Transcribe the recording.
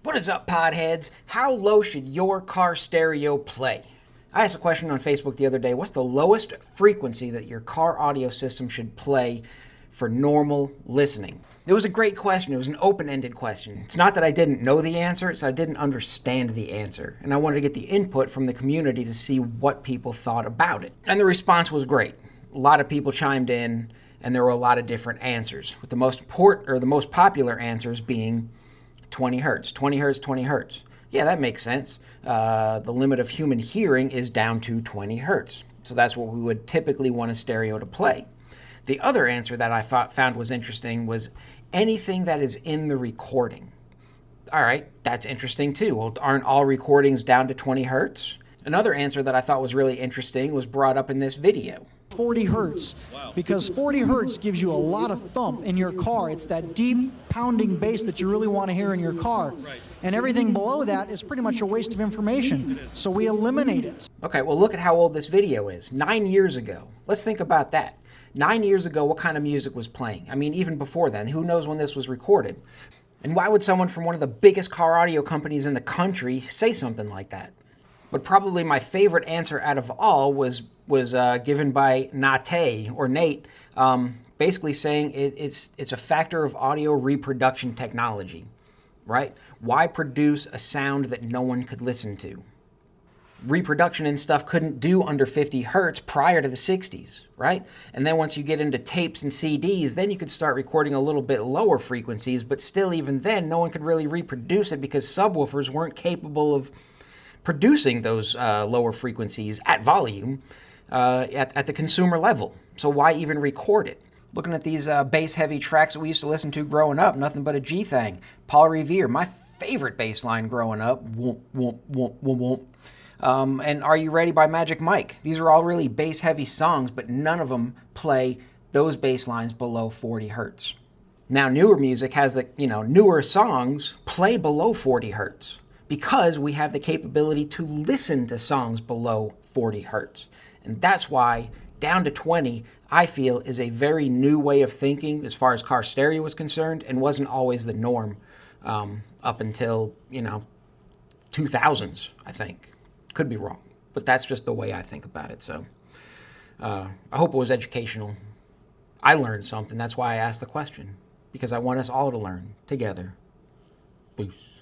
What is up, podheads? How low should your car stereo play? I asked a question on Facebook the other day. What's the lowest frequency that your car audio system should play for normal listening? It was a great question. It was an open-ended question. It's not that I didn't know the answer, it's that I didn't understand the answer. And I wanted to get the input from the community to see what people thought about it. And the response was great. A lot of people chimed in, and there were a lot of different answers, with the most popular answers being 20 hertz, 20 hertz, 20 hertz. Yeah, that makes sense. The limit of human hearing is down to 20 hertz. So that's what we would typically want a stereo to play. The other answer that I found was interesting was anything that is in the recording. All right, that's interesting too. Well, aren't all recordings down to 20 hertz? Another answer that I thought was really interesting was brought up in this video. 40 hertz, because 40 hertz gives you a lot of thump in your car. It's that deep pounding bass that you really want to hear in your car. And everything below that is pretty much a waste of information. So we eliminate it. Okay, well, look at how old this video is. 9 years ago. Let's think about that. 9 years ago, what kind of music was playing? I mean, even before then, who knows when this was recorded? And why would someone from one of the biggest car audio companies in the country say something like that? But probably my favorite answer out of all was given by Nate, basically saying it's a factor of audio reproduction technology, right? Why produce a sound that no one could listen to? Reproduction and stuff couldn't do under 50 hertz prior to the 60s, right? And then once you get into tapes and CDs, then you could start recording a little bit lower frequencies, but still even then, no one could really reproduce it because subwoofers weren't capable of producing those lower frequencies at volume at the consumer level. So why even record it? Looking at these bass-heavy tracks that we used to listen to growing up, nothing but a G-thang. Paul Revere, my favorite bass line growing up. Whoomp, whoomp, whoomp, whoomp, whoomp. And Are You Ready by Magic Mike. These are all really bass-heavy songs, but none of them play those bass lines below 40 hertz. Now, newer music has newer songs play below 40 hertz because we have the capability to listen to songs below 40 hertz. And that's why down to 20, I feel, is a very new way of thinking as far as car stereo is concerned and wasn't always the norm up until, 2000s, I think. Could be wrong, but that's just the way I think about it. So I hope it was educational. I learned something. That's why I asked the question, because I want us all to learn together. Peace.